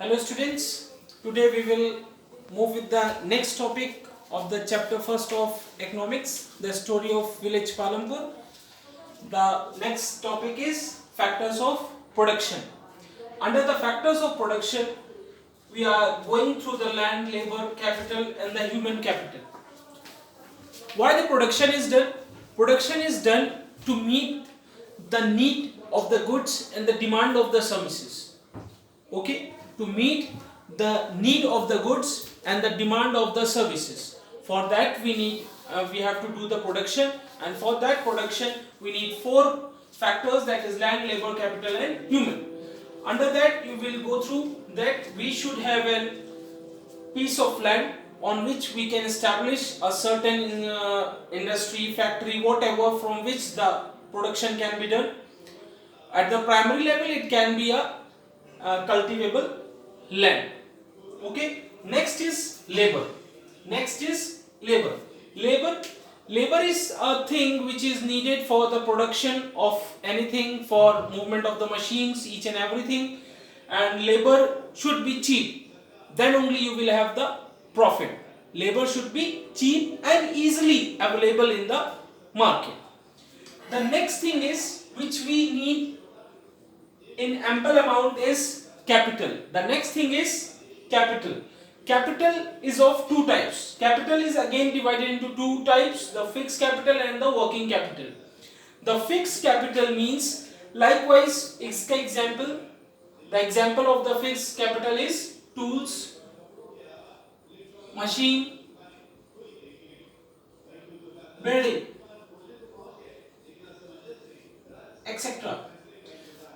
Hello students, today we will move with the next topic of the chapter first of economics, the story of village Palampur. The next topic is factors of production. Under the factors of production, we are going through the land, labor, capital and the human capital. Why the production is done? Production is done to meet the need of the goods and the demand of the services. Okay, to meet the need of the goods and the demand of the services. For that we have to do the production, and for that production we need four factors, that is land, labor, capital and human. Under that you will go through that we should have a piece of land on which we can establish a certain industry, factory, whatever, from which the production can be done. At the primary level it can be a cultivable land. Okay, next is labor. Labor is a thing which is needed for the production of anything, for movement of the machines, each and everything, and labor should be cheap, then only you will have the profit. Labor should be cheap and easily available in the market. The next thing is which we need in ample amount is capital. The next thing is capital. Capital is of two types. Capital is again divided into two types, the fixed capital and the working capital. The fixed capital means, likewise, example, the example of the fixed capital is tools, machine, building, etc.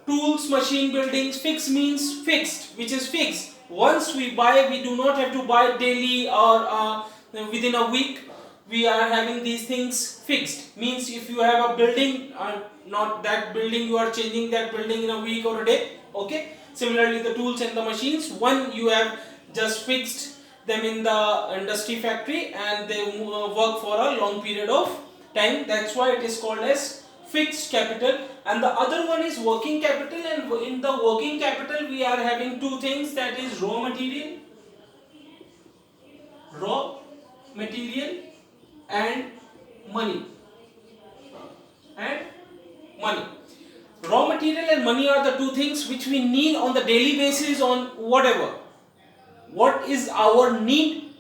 Tools, machine, buildings. Fixed means fixed, which is fixed. Once we buy, we do not have to buy daily or within a week. We are having these things fixed. Means if you have a building, not that building, you are changing that building in a week or a day. Okay. Similarly, the tools and the machines, one you have just fixed them in the industry factory and they work for a long period of time. That's why it is called as fixed capital. And the other one is working capital, and in the working capital we are having two things, that is raw material and money. Raw material and money are the two things which we need on the daily basis, on whatever. What is our need,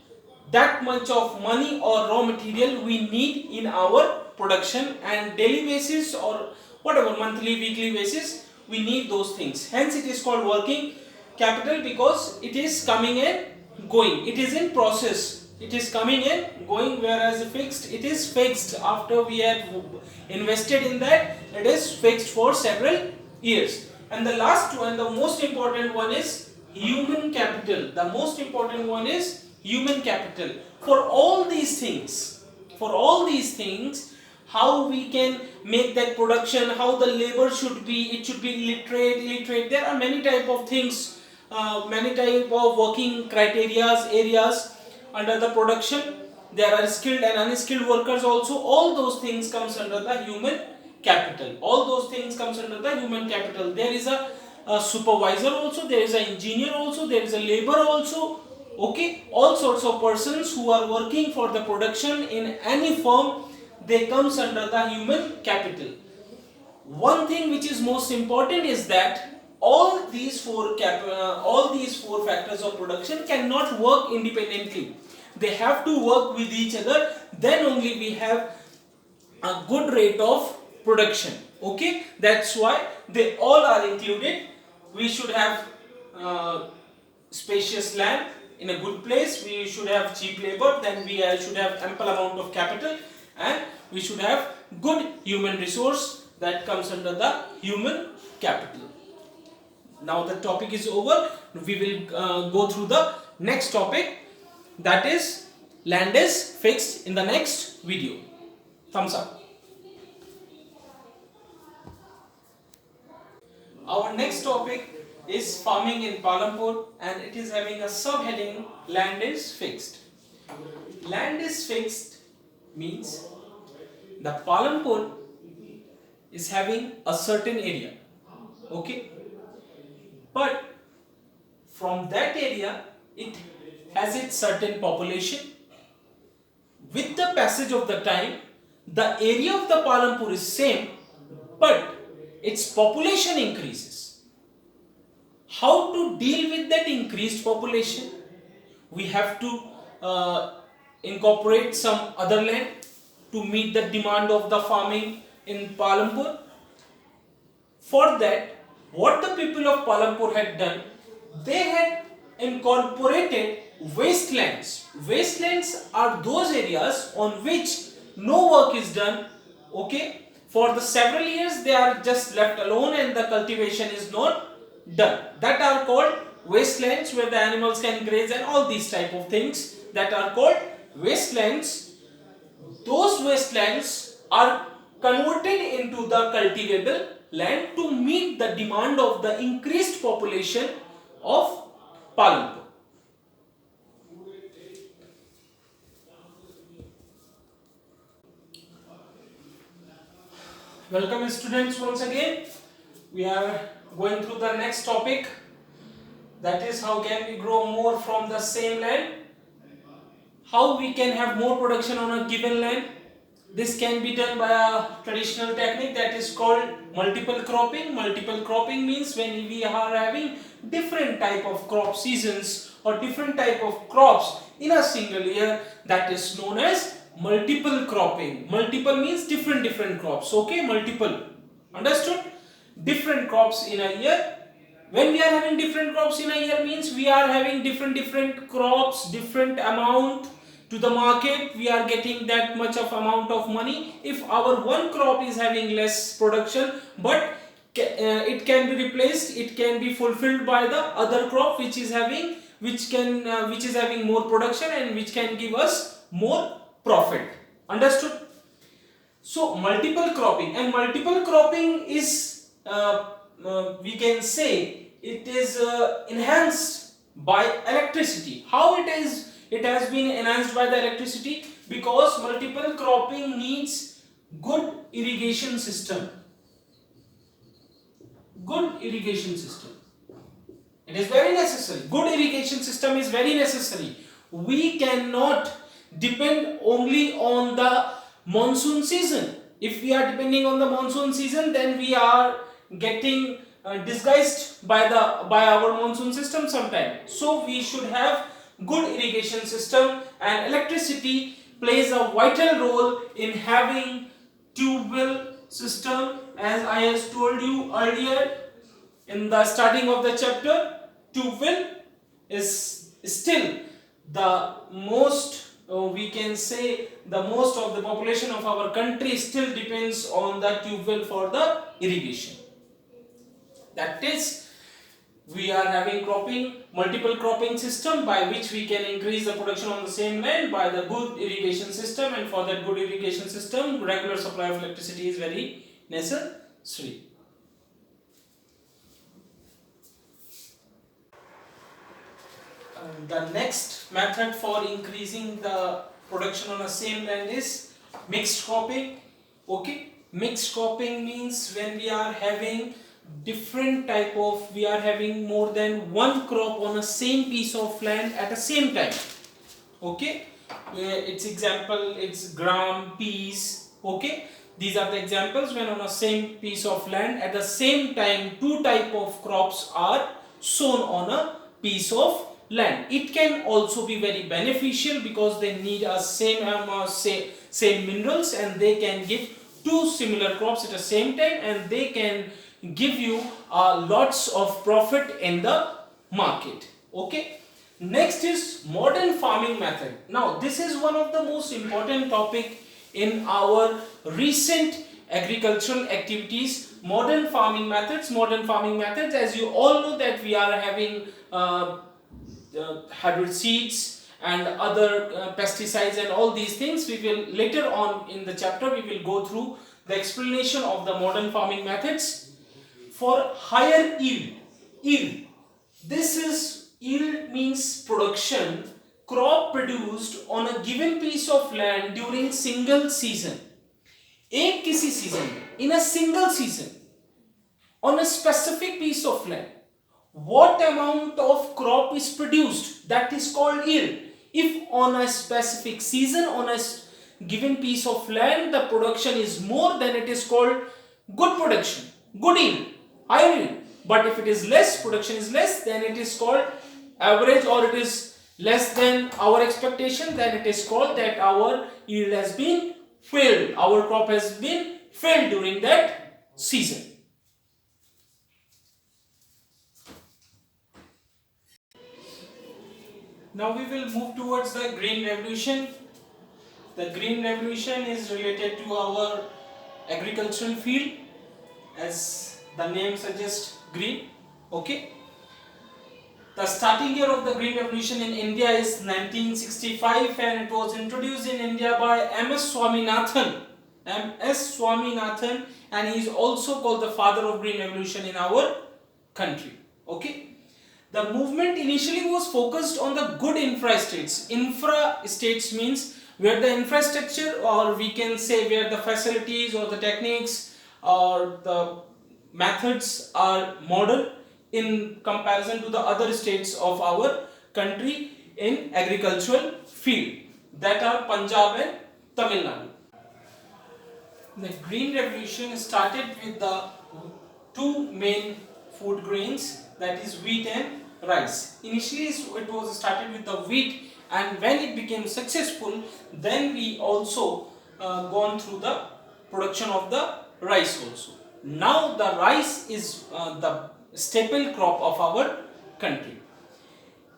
that much of money or raw material we need in our production, and daily basis or whatever, monthly, weekly basis, we need those things. Hence it is called working capital, because it is coming and going, it is in process, it is coming and going, whereas fixed, it is fixed after we have invested in that, it is fixed for several years. And the last one, the most important one, is human capital. The most important one is human capital. For all these things, how we can make that production, how the labor should be, it should be illiterate. There are many type of things, many type of working criterias, areas under the production. There are skilled and unskilled workers also. All those things comes under the human capital. There is a supervisor also, there is an engineer also, there is a laborer also. Okay, all sorts of persons who are working for the production in any firm, they comes under the human capital. One thing which is most important is that all these four factors of production cannot work independently. They have to work with each other, then only we have a good rate of production. Okay, that's why they all are included. We should have spacious land in a good place, we should have cheap labor, then we should have ample amount of capital, and we should have good human resource, that comes under the human capital. Now the topic is over. We will go through the next topic, that is land is fixed, in the next video. Thumbs up. Our next topic is farming in Palampur, and it is having a subheading, land is fixed. Land is fixed means the Palampur is having a certain area, okay, but from that area, it has its certain population. With the passage of the time, the area of the Palampur is same, but its population increases. How to deal with that increased population? We have to incorporate some other land to meet the demand of the farming in Palampur. For that, what the people of Palampur had done, they had incorporated wastelands. Wastelands are those areas on which no work is done, okay? For the several years they are just left alone and the cultivation is not done. That are called wastelands, where the animals can graze and all these type of things, that are called wastelands. Those wastelands are converted into the cultivable land to meet the demand of the increased population of Palampur. Welcome students once again. We are going through the next topic, that is how can we grow more from the same land, how we can have more production on a given land. This can be done by a traditional technique that is called multiple cropping. Multiple cropping means when we are having different type of crop seasons or different type of crops in a single year, that is known as multiple cropping. Multiple means different crops, okay? Multiple, understood? Different crops in a year. When we are having different crops in a year means we are having different crops, different amount to the market, we are getting that much of amount of money. If our one crop is having less production, but it can be replaced, it can be fulfilled by the other crop which is having more production and which can give us more profit, understood? So multiple cropping, and multiple cropping is we can say it is enhanced by electricity. How it is? It has been enhanced by the electricity because multiple cropping needs good irrigation system. Good irrigation system. It is very necessary. Good irrigation system is very necessary. We cannot depend only on the monsoon season. If we are depending on the monsoon season, then we are getting disguised by our monsoon system sometime. So we should have good irrigation system, and electricity plays a vital role in having tube well system. As I has told you earlier in the starting of the chapter, tube well is still the most we can say the most of the population of our country still depends on the tube well for the irrigation. That is, we are having multiple cropping system by which we can increase the production on the same land by the good irrigation system, and for that good irrigation system, regular supply of electricity is very necessary. The next method for increasing the production on the same land is mixed cropping. Okay, mixed cropping means when we are having we are having more than one crop on a same piece of land at the same time. Okay, its example, it's gram, peas. Okay, these are the examples when on a same piece of land at the same time two type of crops are sown on a piece of land. It can also be very beneficial because they need a same minerals, and they can give two similar crops at the same time, and they can give you lots of profit in the market. Okay, next is modern farming method. Now this is one of the most important topic in our recent agricultural activities. Modern farming methods, as you all know that we are having hybrid seeds and other pesticides and all these things. We will later on in the chapter we will go through the explanation of the modern farming methods. For higher yield, this is yield means production, crop produced on a given piece of land during single season. एक किसी season, in a single season, on a specific piece of land, what amount of crop is produced, that is called yield. If on a specific season, on a given piece of land, the production is more, then it is called good production, good yield, high yield. But if it is less, production is less, then it is called average, or it is less than our expectation, then it is called that our yield has been failed, our crop has been failed during that season. Now we will move towards the Green Revolution. The Green Revolution is related to our agricultural field, as the name suggests, green. Okay. The starting year of the Green Revolution in India is 1965, and it was introduced in India by M.S. Swaminathan. M.S. Swaminathan, and he is also called the father of Green Revolution in our country. Okay. The movement initially was focused on the good infra states. Infra states means where the infrastructure, or we can say where the facilities or the techniques or the methods are modern in comparison to the other states of our country in agricultural field, that are Punjab and Tamil Nadu. The Green Revolution started with the two main food grains, that is wheat and rice. Initially it was started with the wheat, and when it became successful, then we also gone through the production of the rice also. Now the rice is the staple crop of our country.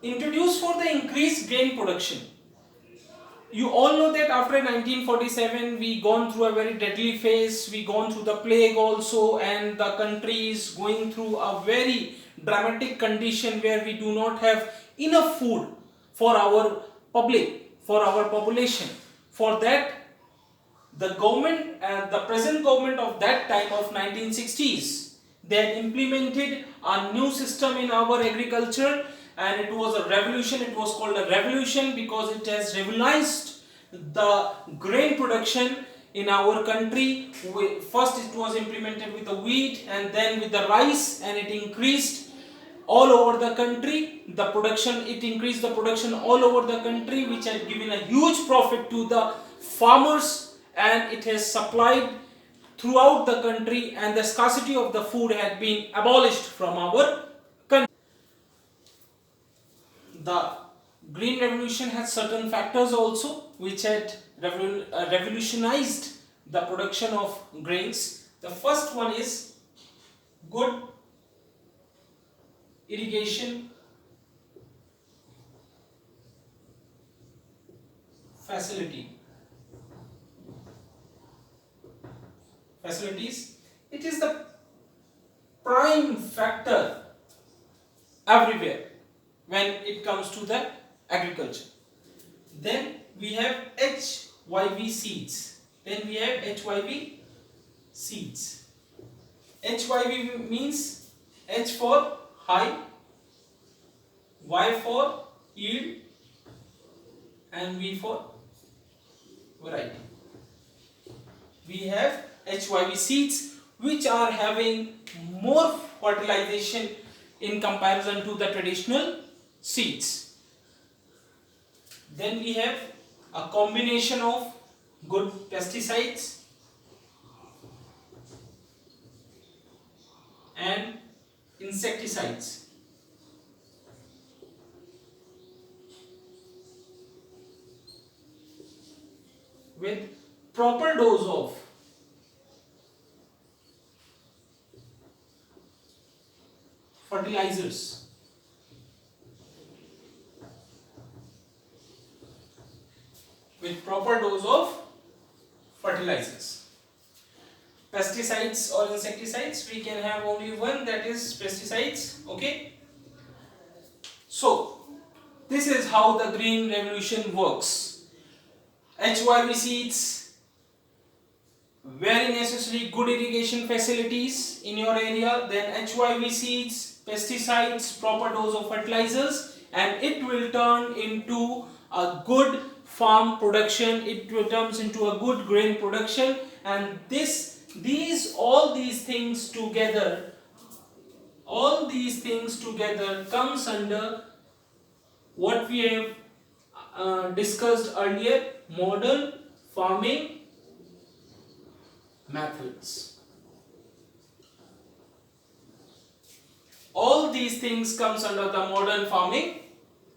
Introduced for the increased grain production. You all know that after 1947 we gone through a very deadly phase, we gone through the plague also, and the country is going through a very dramatic condition where we do not have enough food for our public, for our population. For that, the government, the present government of that time of 1960s, they had implemented a new system in our agriculture, and it was a revolution. It was called a revolution because it has revolutionized the grain production in our country. First it was implemented with the wheat, and then with the rice, and it increased all over the country. The production, it increased the production all over the country, which had given a huge profit to the farmers, and it has supplied throughout the country, and the scarcity of the food had been abolished from our country. The Green Revolution had certain factors also which had revolutionized the production of grains. The first one is good irrigation facilities. It is the prime factor everywhere when it comes to the agriculture. Then we have HYV seeds. HYV means H for high, Y for yield, and V for variety. We have HYV seeds which are having more fertilization in comparison to the traditional seeds. Then we have a combination of good pesticides and insecticides. With proper dose of fertilizers. With proper dose of fertilizers. Pesticides or insecticides, we can have only one, that is pesticides. Okay. So this is how the Green Revolution works. HYV seeds, very necessary good irrigation facilities in your area, then HYV seeds, pesticides, proper dose of fertilizers, and it will turn into a good farm production, it will turn into a good grain production, and all these things together All these things together comes under what we have discussed earlier, modern farming methods. All these things comes under the modern farming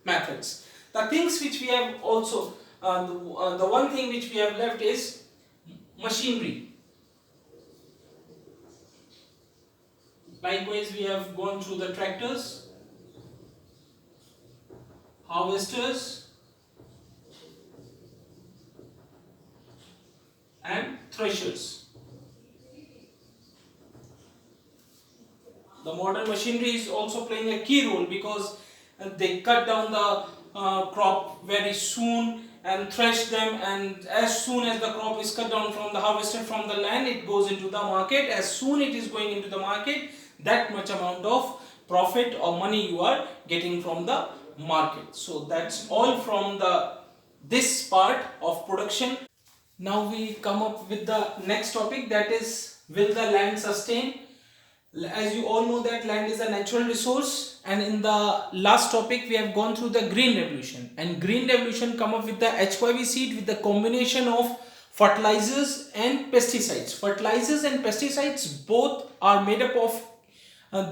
methods. The things which we have also, the one thing which we have left is machinery. Likewise, we have gone through the tractors, harvesters, and threshers. The modern machinery is also playing a key role because they cut down the crop very soon and thresh them, and as soon as the crop is cut down from the harvested from the land, it goes into the market. As soon it is going into the market, that much amount of profit or money you are getting from the market. So that's all from the this part of production. Now we come up with the next topic, that is, will the land sustain? As you all know that land is a natural resource, and in the last topic we have gone through the green revolution, and green revolution come up with the H5 seed with the combination of fertilizers and pesticides. Fertilizers and pesticides both are made up of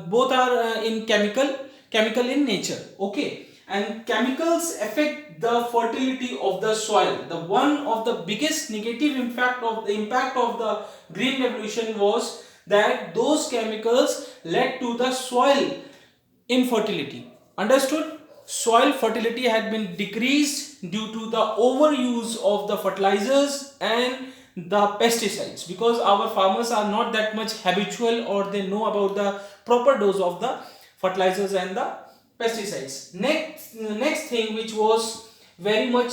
both are in chemical in nature, okay, and chemicals affect the fertility of the soil. The one of the biggest negative impact of the green revolution was that those chemicals led to the soil infertility. Understood? Soil fertility had been decreased due to the overuse of the fertilizers and the pesticides, because our farmers are not that much habitual or they know about the proper dose of the fertilizers and the pesticides. Next thing which was very much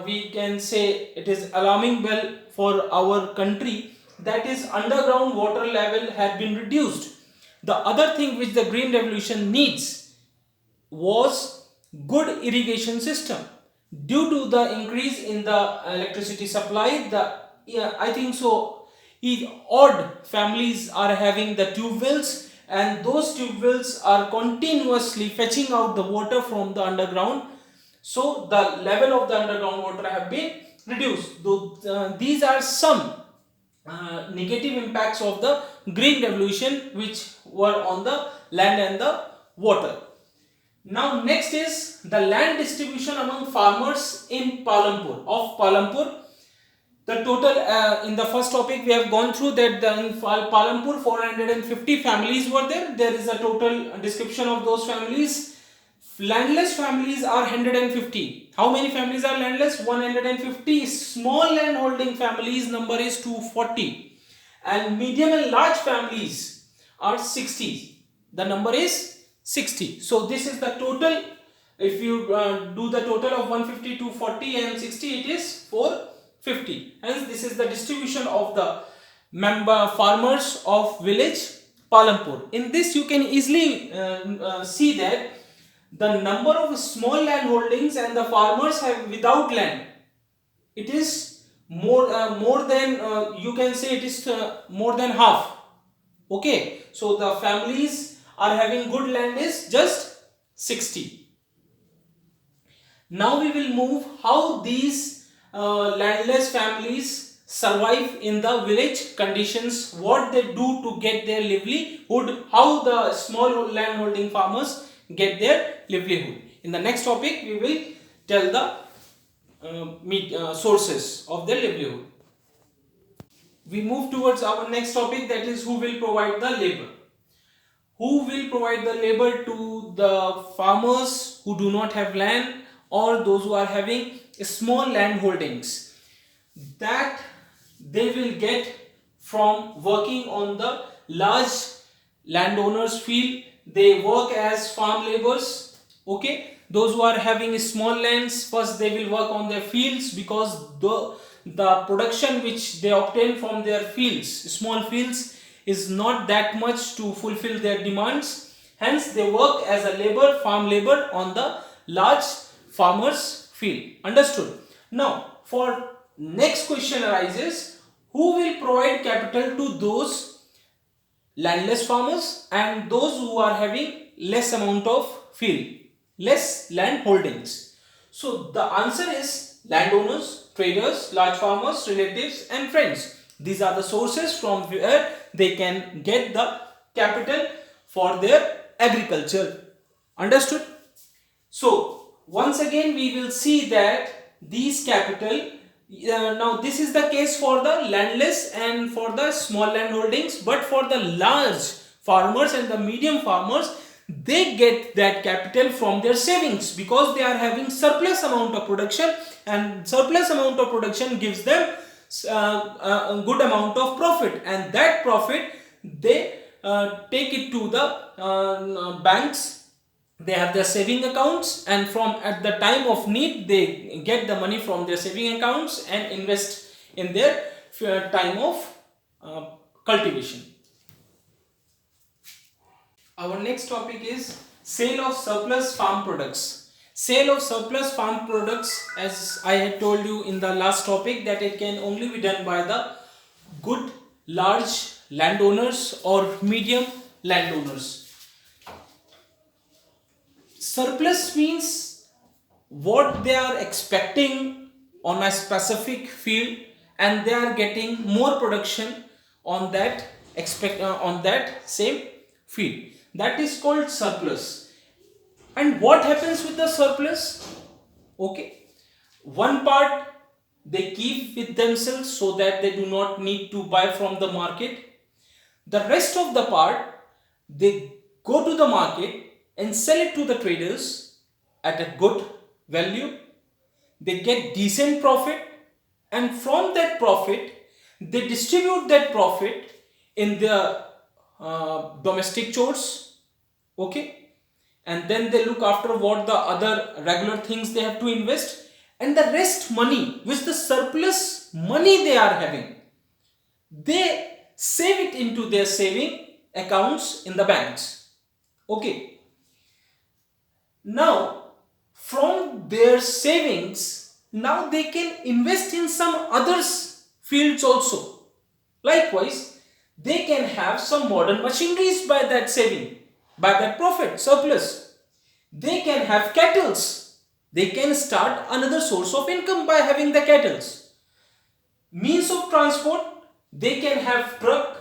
we can say it is alarming bell for our country, that is underground water level had been reduced. The other thing which the green revolution needs was good irrigation system. Due to the increase in the electricity supply, I think so odd families are having the tube wells, and those tube wells are continuously fetching out the water from the underground. So the level of the underground water have been reduced. These are some negative impacts of the green revolution which were on the land and the water. Now next is the land distribution among farmers in Palampur. The total in the first topic we have gone through that in Palampur 450 families were there. There is a total description of those families. Landless families are 150. How many families are landless? 150. Small land holding families number is 240, and medium and large families are 60. The number is 60. So this is the total. If you do the total of 150, 240 and 60, it is 450. Hence this is the distribution of the farmers of village Palampur. In this you can easily see that the number of small land holdings and the farmers have without land, it is more than you can say it is more than half. Okay, so the families are having good land is just 60. Now we will move how these landless families survive in the village conditions, what they do to get their livelihood, how the small land holding farmers get their livelihood. In the next topic we will tell the sources of their livelihood. We move towards our next topic, that is who will provide the labor. Who will provide the labor to the farmers who do not have land or those who are having small land holdings, that they will get from working on the large landowners field. They work as farm laborers. Okay, those who are having small lands, first they will work on their fields, because the production which they obtain from their fields, small fields, is not that much to fulfill their demands. Hence they work as a farm labor on the large farmers field. Understood? Now for next question arises, who will provide capital to those landless farmers and those who are having less amount of field, less land holdings. So the answer is landowners, traders, large farmers, relatives and friends. These are the sources from where they can get the capital for their agriculture. Understood? So once again we will see that these capital, now this is the case for the landless and for the small land holdings, but for the large farmers and the medium farmers, they get that capital from their savings because they are having surplus amount of production, and surplus amount of production gives them a good amount of profit, and that profit they take it to the banks. They have their saving accounts, and from at the time of need they get the money from their saving accounts and invest in their time of cultivation. Our next topic is sale of surplus farm products. Sale of surplus farm products, as I had told you in the last topic, that it can only be done by the good large landowners or medium landowners. Surplus means what they are expecting on a specific field and they are getting more production on that on that same field. That is called surplus. And what happens with the surplus? Okay, one part they keep with themselves so that they do not need to buy from the market. The rest of the part they go to the market and sell it to the traders at a good value. They get decent profit, and from that profit they distribute that profit in their domestic chores. Okay, and then they look after what the other regular things they have to invest, and the rest money, which the surplus money they are having, they save it into their saving accounts in the banks. Okay, now from their savings, now they can invest in some others fields also. Likewise, they can have some modern machineries by that saving, by that profit surplus. They can have cattles. They can start another source of income by having the cattles. Means of transport, they can have truck.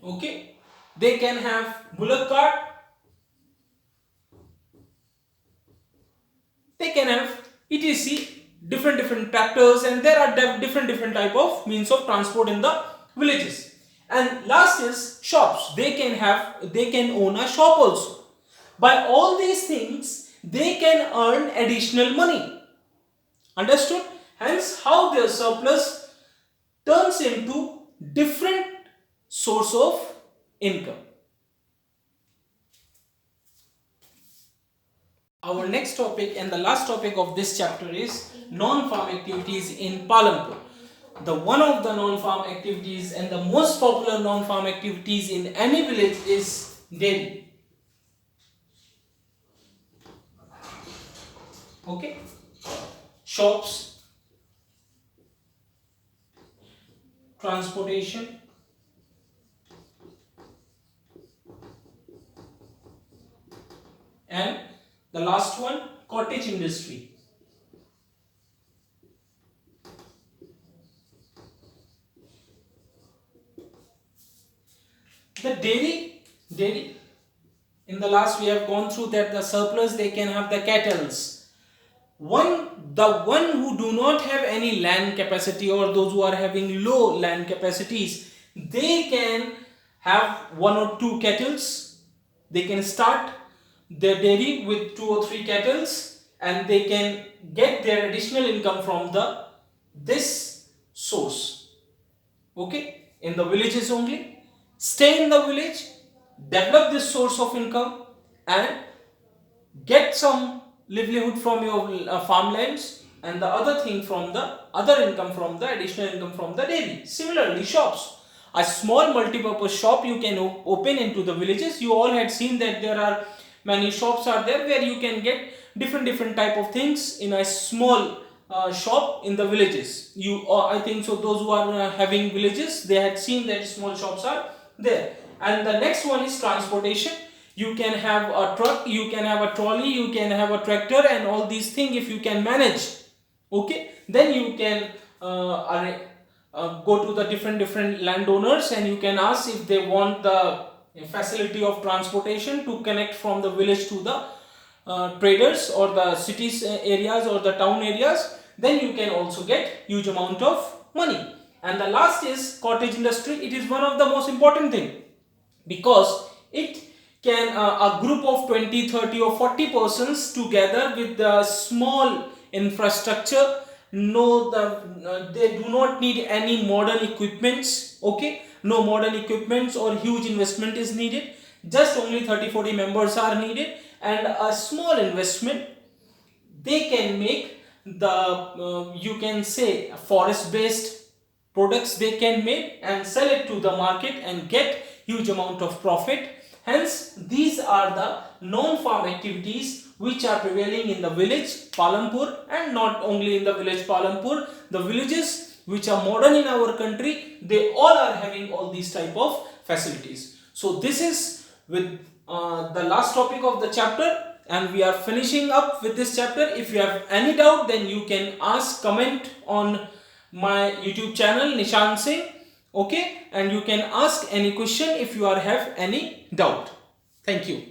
Okay, they can have bullock cart. They can have etc, different tractors, and there are different type of means of transport in the villages. And last is shops. They can own a shop also. By all these things they can earn additional money. Understood? Hence how their surplus turns into different source of income. Our next topic and the last topic of this chapter is non-farm activities in Palampur. The one of the non-farm activities and the most popular non-farm activities in any village is dairy. Okay, shops, transportation, and the last one, cottage industry. The dairy, in the last we have gone through that the surplus they can have the cattles. The one who do not have any land capacity, or those who are having low land capacities, they can have one or two cattles. They can start their dairy with 2 or 3 cattles, and they can get their additional income from this source. Okay, in the villages only. Stay in the village, develop this source of income, and get some livelihood from your farmlands, and the other thing from the other income from the additional income from the dairy. Similarly, shops. A small multi-purpose shop you can open into the villages. You all had seen that there are many shops are there where you can get different type of things in a small shop in the villages. I think so, those who are having villages, they had seen that small shops are there. And the next one is transportation. You can have a truck, you can have a trolley, you can have a tractor, and all these things if you can manage, okay, then you can go to the different landowners and you can ask if they want the facility of transportation to connect from the village to the traders or the cities areas or the town areas. Then you can also get huge amount of money. And the last is cottage industry. It is one of the most important thing, because it can a group of 20, 30 or 40 persons together with the small infrastructure. They do not need any modern equipments, okay, no modern equipments or huge investment is needed. Just only 30-40 members are needed, and a small investment, they can make the you can say forest based products they can make and sell it to the market and get huge amount of profit. Hence these are the non-farm activities which are prevailing in the village Palampur, and not only in the village Palampur, the villages which are modern in our country, they all are having all these type of facilities. So this is with the last topic of the chapter, and we are finishing up with this chapter. If you have any doubt, then you can ask, comment on my YouTube channel Nishant Singh, okay, and you can ask any question if you have any doubt. Thank you.